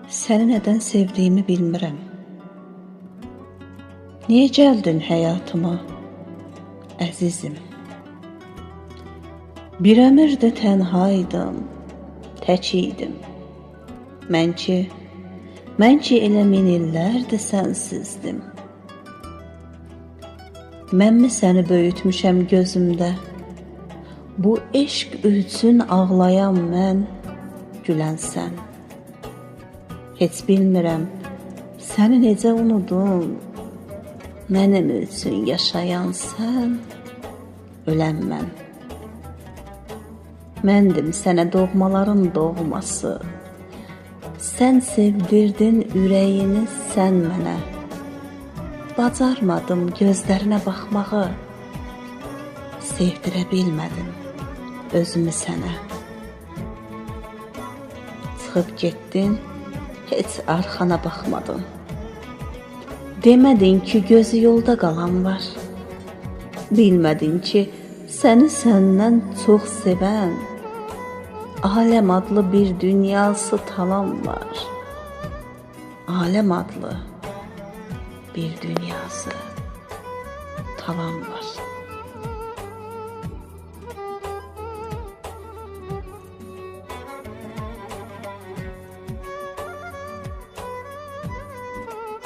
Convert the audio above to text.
Səni nədən sevdiyimi bilmirəm. Niyə gəldin həyatıma, əzizim? Bir ömürdür tənhaydım, tək idim. Mən ki elə min illərdir sənsizdim. Mənmi səni böyütmüşəm gözümdə? Bu eşq üçün ağlayan mən, gülən sən. Heç bilmirəm, səni necə unudum. Mənim üçün yaşayan sən, ölən mən. Məndim sənə doğmaların doğması. Sən sevdirdin ürəyini sən mənə. Bacarmadım gözlərinə baxmağı. Sevdirə bilmədim özümü sənə. Çıxıb getdin, heç arxana baxmadın. Demədin ki, gözü yolda qalan var. Bilmədin ki, səni səndən çox sevən, aləm adlı bir dünyası talan var. Aləm adlı bir dünyası talan var.